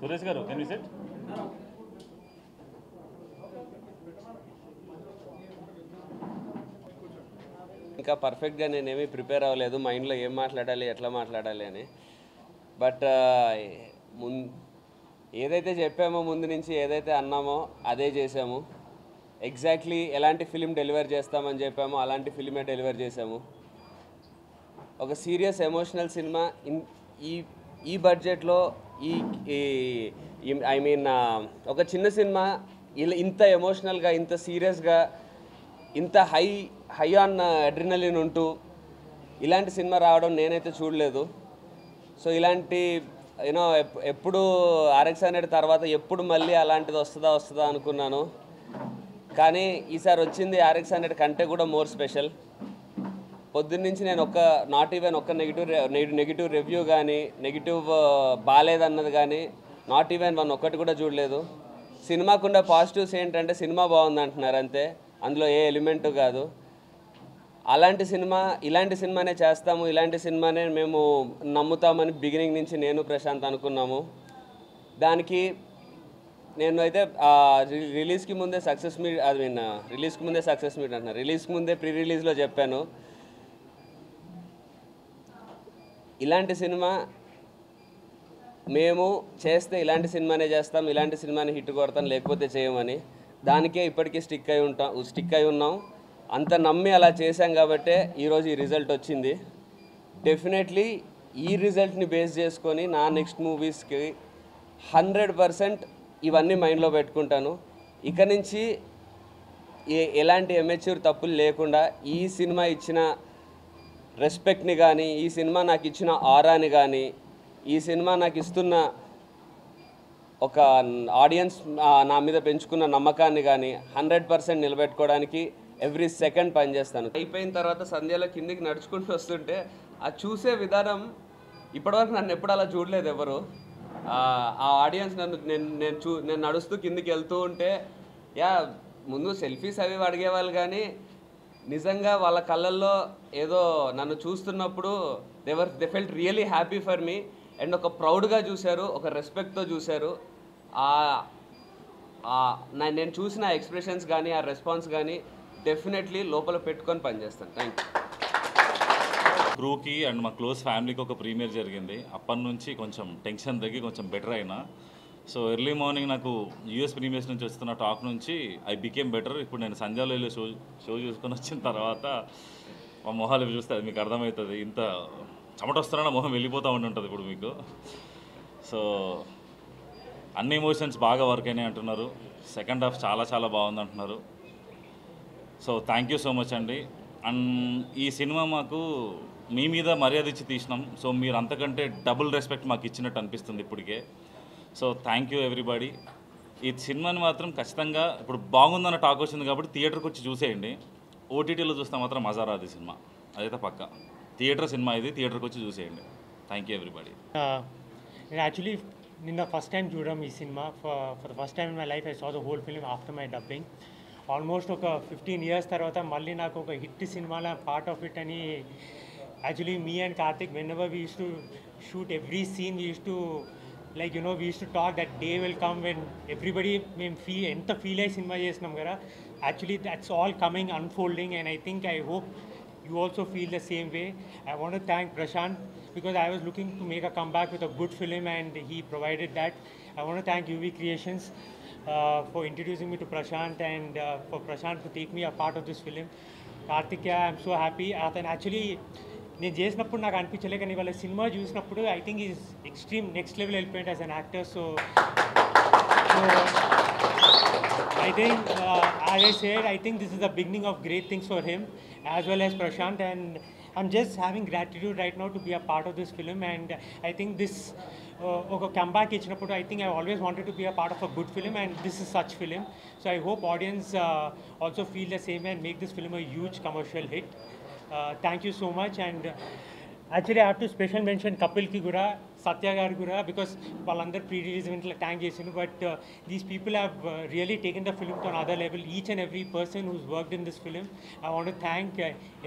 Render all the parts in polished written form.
సురేష్ గారు can you SIT? ఇంకా పర్ఫెక్ట్గా నేనేమీ ప్రిపేర్ అవ్వలేదు, మైండ్లో ఏం మాట్లాడాలి ఎట్లా మాట్లాడాలి అని. బట్ ఏదైతే చెప్పామో ముందు నుంచి, ఏదైతే అన్నామో అదే చేసాము. ఎగ్జాక్ట్లీ ఎలాంటి ఫిలిం డెలివర్ చేస్తామని చెప్పామో అలాంటి ఫిలిమే డెలివర్ చేసాము. ఒక సీరియస్ ఎమోషనల్ సినిమా ఈ ఈ బడ్జెట్లో ఐ మీన్ ఒక చిన్న సినిమా ఇంత ఎమోషనల్గా, ఇంత సీరియస్గా, ఇంత హై ఆన్ అడ్రినలిన్ ఉంటూ ఇలాంటి సినిమా రావడం నేనైతే చూడలేదు. సో ఇలాంటి యూనో ఎప్పుడు RX 100 తర్వాత ఎప్పుడు మళ్ళీ అలాంటిది వస్తుందా అనుకున్నాను. కానీ ఈసారి వచ్చింది RX 100 కంటే కూడా మోర్ స్పెషల్. పొద్దున్నుంచి నేను నాట్ ఈవెన్ ఒక్క నెగిటివ్ రివ్యూ కానీ, నెగిటివ్ బాగాలేదన్నది కానీ, నాట్ ఈవెన్ ఒక్కటి కూడా చూడలేదు. సినిమాకున్న పాజిటివ్స్ ఏంటంటే సినిమా బాగుంది అంటున్నారు అంతే, అందులో ఏ ఎలిమెంటు కాదు. ఇలాంటి సినిమానే చేస్తాము, ఇలాంటి సినిమానే మేము నమ్ముతామని బిగినింగ్ నుంచి నేను ప్రశాంత్ అనుకున్నాము. దానికి నేను అయితే రిలీజ్కి ముందే సక్సెస్ మీట్ అంటున్నారు, రిలీజ్కి ముందే ప్రీ రిలీజ్లో చెప్పాను, ఇలాంటి సినిమా మేము చేస్తే ఇలాంటి సినిమానే చేస్తాం, ఇలాంటి సినిమాని హిట్ కొడతాం, లేకపోతే చేయమని. దానికే ఇప్పటికీ స్టిక్ అయి ఉన్నాం. అంత నమ్మి అలా చేశాం కాబట్టే ఈరోజు ఈ రిజల్ట్ వచ్చింది. డెఫినెట్లీ ఈ రిజల్ట్ని బేస్ చేసుకొని నా నెక్స్ట్ మూవీస్కి 100% ఇవన్నీ మైండ్లో పెట్టుకుంటాను. ఇక నుంచి ఎలాంటి ఎమెచ్యూర్ తప్పులు లేకుండా ఈ సినిమా ఇచ్చిన రెస్పెక్ట్ని కానీ, ఈ సినిమా నాకు ఇచ్చిన ఆరాని కానీ, ఈ సినిమా నాకు ఇస్తున్న ఒక ఆడియన్స్ నా మీద పెంచుకున్న నమ్మకాన్ని కానీ 100% నిలబెట్టుకోవడానికి ఎవ్రీ సెకండ్ పనిచేస్తాను. అయిపోయిన తర్వాత సంధ్యలో కిందికి నడుచుకుంటూ వస్తుంటే ఆ చూసే విధానం ఇప్పటివరకు నన్ను ఎప్పుడు అలా చూడలేదు ఎవరు. ఆ ఆడియన్స్ నేను నడుస్తూ కిందికి వెళ్తూ ఉంటే ముందు సెల్ఫీస్ అవి అడిగేవాళ్ళు, కానీ నిజంగా వాళ్ళ కళ్ళల్లో ఏదో నన్ను చూస్తున్నప్పుడు they felt really happy for me. And ఒక ప్రౌడ్గా చూశారు, ఒక రెస్పెక్ట్తో చూశారు. నేను చూసిన ఎక్స్ప్రెషన్స్ కానీ, ఆ రెస్పాన్స్ కానీ డెఫినెట్లీ లోపల పెట్టుకొని పనిచేస్తాను. Thank you. క్రూకి అండ్ మా క్లోజ్ ఫ్యామిలీకి ఒక ప్రీమియర్ జరిగింది. అప్పటి నుంచి కొంచెం టెన్షన్ తగ్గి కొంచెం బెటర్ అయినా. సో ఎర్లీ మార్నింగ్ నాకు US ప్రీమియర్స్ నుంచి వస్తున్న టాక్ నుంచి ఐ బికేమ్ బెటర్. ఇప్పుడు నేను సంధ్యాలో వెళ్ళి షో చూసుకొని వచ్చిన తర్వాత మా మొహాలు చూస్తే అది మీకు అర్థమవుతుంది. ఇంత చెమట వస్తున్నా మొహం వెళ్ళిపోతూ ఉంటుంది ఇప్పుడు మీకు. సో అన్ని ఎమోషన్స్ బాగా వర్క్ అయినాయి అంటున్నారు. సెకండ్ హాఫ్ చాలా చాలా బాగుంది అంటున్నారు. So thank you so much అండి. అండ్ ఈ సినిమా మాకు మీ మీద మర్యాద ఇచ్చి తీసినాం. సో మీరు అంతకంటే డబుల్ రెస్పెక్ట్ మాకు ఇచ్చినట్టు అనిపిస్తుంది ఇప్పటికే. So thank you everybody. ఈ సినిమాని మాత్రం ఖచ్చితంగా ఇప్పుడు బాగుందన్న టాక్ వచ్చింది కాబట్టి థియేటర్కి వచ్చి చూసేయండి. OTTలో చూస్తే మాత్రం మజా రాదు ఈ సినిమా, అదైతే పక్కా. థియేటర్ సినిమా ఇది, థియేటర్కి వచ్చి చూసేయండి. Thank you everybody. నేను యాక్చువల్లీ నిన్న ఫస్ట్ టైం చూడడం ఈ సినిమా. For the first time in my life I saw the whole film after my dubbing. Almost ఒక 15 years తర్వాత మళ్ళీ నాకు ఒక హిట్ సినిమాలో పార్ట్ ఆఫ్ ఇట్ అని. Actually me and Karthik whenever we use to shoot every scene, we use to we use to talk that day will come when everybody మేము ఎంత feel అయ్యి సినిమా చేసినాం కదా. Actually that's all coming unfolding and I hope you also feel the same way. I want to thank Prashant because I was looking to make a comeback with a good film and he provided that. I want to thank UV Creations for introducing me to Prashant and for Prashant to take me a part of this film. Karthikeya, I'm so happy. అతను actually నేను చేసినప్పుడు నాకు అనిపించలే, కానీ వాళ్ళ cinema చూసినప్పుడు I think is extreme next level వెళ్ళిపోయింది as an actor. So I think, as I said, I think this is the beginning of great things for him as well as Prashant, and I'm just having gratitude right now to be a part of this film. And I think this comeback ichinapudu, I think I always wanted to be a part of a good film, and this is such film. So I hope audience also feel the same and make this film a huge commercial hit. Thank you so much. And actually I have to special mention Kapil ki gura, Satya garu gura, because వాళ్ళందరూ pre-release event లో thank చేసిండు. But these people have really taken the film to another level. Each and every person who's worked in this film, I want to thank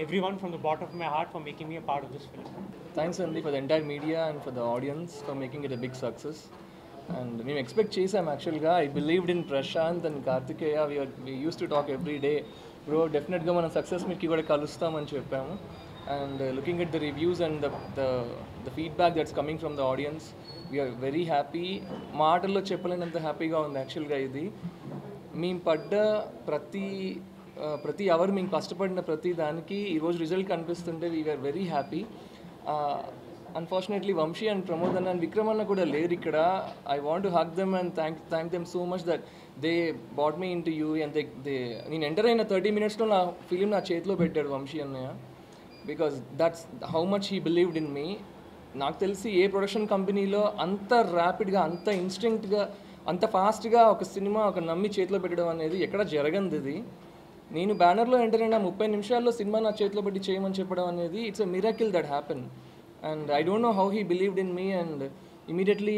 everyone from the bottom of my heart for making me a part of this film. Thanks Andy for the entire media and for the audience for making it a big success. And మేము expect చేసాం యాక్చువల్గా. I believed in Prashanth and Karthikeya. We use to talk every day, bro డెఫినెట్గా మనం success మీట్కి కూడా కలుస్తామని చెప్పాము. And looking at the reviews and the feedback that's coming from the audience, we're very happy. మాటల్లో చెప్పలేనంత హ్యాపీగా ఉంది యాక్చువల్గా. ఇది మేము పడ్డ ప్రతి అవర్ మేము కష్టపడిన ప్రతి దానికి ఈరోజు రిజల్ట్ కనిపిస్తుంటే we're very happy. Unfortunately Vamshi and Pramod అన్న అండ్ విక్రమ్ అన్న కూడా లేరు ఇక్కడ. I want to hug them and thank them so much that they brought me into you. And నేను ఎంటర్ అయిన 30 minutesలో నా ఫిలిం నా చేతిలో పెట్టాడు వంశీ అన్నయ్య. Because that's how much he believed in me. నాకు తెలిసి ఏ ప్రొడక్షన్ కంపెనీలో అంత ర్యాపిడ్గా, అంత ఇన్స్టింక్ట్గా, అంత ఫాస్ట్గా ఒక సినిమా ఒక నమ్మి చేతిలో పెట్టడం అనేది ఎక్కడ జరగంది. ఇది నేను బ్యానర్లో ఎంటర్ అయిన 30 నిమిషాల్లో సినిమా నా చేతిలో పెట్టి చేయమని చెప్పడం అనేది it's a miracle that happen. And I don't know how he believed in me, and immediately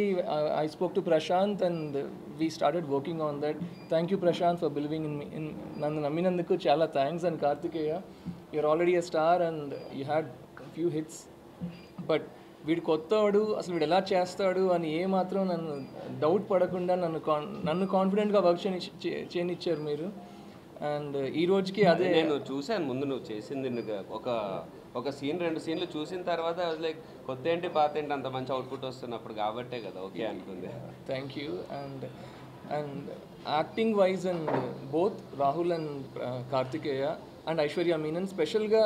I spoke to Prashant and we started working on that. Thank you Prashant for believing in me. Nannu namminanduku chala thanks. And Karthikeya, you're already a star and you had a few hits, but వీడు కొత్తవాడు, అసలు వీడు ఎలా చేస్తాడు అని ఏ మాత్రం నన్ను doubt పడకుండా నన్ను కాన్ఫిడెంట్గా వర్క్ చేయనిచ్చారు మీరు. అండ్ ఈ రోజుకి అదే నేను చూశాను. ముందు నువ్వు చేసింది ఒక సీన్ 2 సీన్లు చూసిన తర్వాత లైక్ కొత్త ఏంటి పాత ఏంటి అంత మంచి అవుట్పుట్ వస్తున్నప్పుడు కాబట్టే కదా ఓకే అనుకుంది. Thank you. And acting wise and both Rahul and Karthikeya and Aishwarya Menon, స్పెషల్గా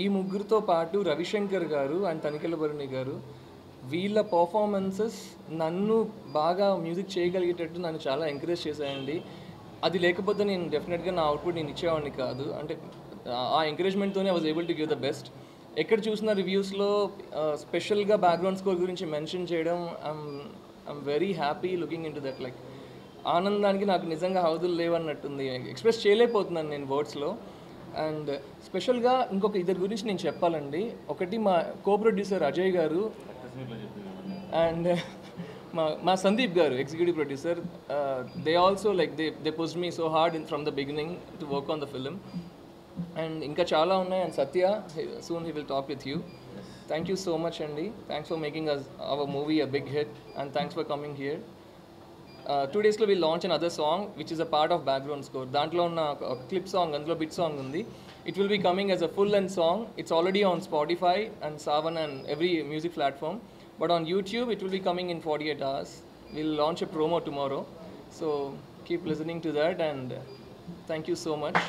ఈ ముగ్గురితో పాటు రవిశంకర్ గారు అండ్ తనికెళ్ళభరణి గారు, వీళ్ళ పర్ఫార్మెన్సెస్ నన్ను బాగా మ్యూజిక్ చేయగలిగేటట్టు నన్ను చాలా ఎంకరేజ్ చేశాయండి. అది లేకపోతే నేను డెఫినెట్గా నా అవుట్పుట్ నేను ఇచ్చేవాడిని కాదు. అంటే ఆ ఎంకరేజ్మెంట్తోనే I was able to give the best. ఎక్కడ చూసిన రివ్యూస్లో స్పెషల్గా బ్యాక్గ్రౌండ్ స్కోర్ గురించి మెన్షన్ చేయడం, I'm very happy looking into that. Like ఆనందానికి నాకు నిజంగా హౌదులు లేవన్నట్టుంది. ఎక్స్ప్రెస్ చేయలేకపోతున్నాను నేను వర్డ్స్లో. అండ్ స్పెషల్గా ఇంకొక ఇద్దరి గురించి నేను చెప్పాలండి. ఒకటి మా కో ప్రొడ్యూసర్ అజయ్ గారు అండ్ మా Sandeep garu executive producer. They also like they pushed me so hard from the beginning to work on the film. And ఇంకా చాలా ఉన్నాయి. And Satya, soon he will talk with you. Thank you so much అండి. Thanks for making our movie a big hit and thanks for coming here. 2 days లో will launch another song which is a part of background score. దాంట్లో ఉన్న ఒక clip song, అందులో bit song ఉంది. It will be coming as a full length song. It's already on Spotify and Saavn and every music platform. But on YouTube, it will be coming in 48 hours. We'll launch a promo tomorrow. So keep listening to that and thank you so much.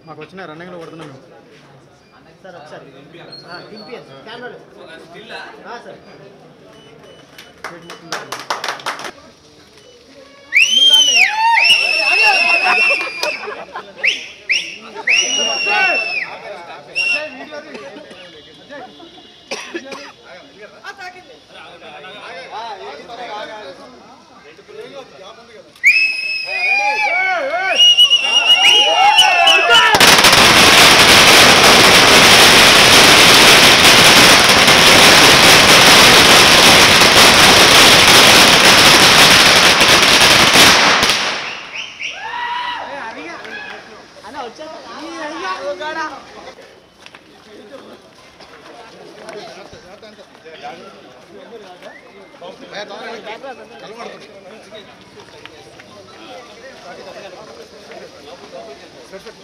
మాకు వచ్చిన రన్నింగ్లో కొడుతున్నాం sir. ఒకసారి కెమెరాలో sir Perfect.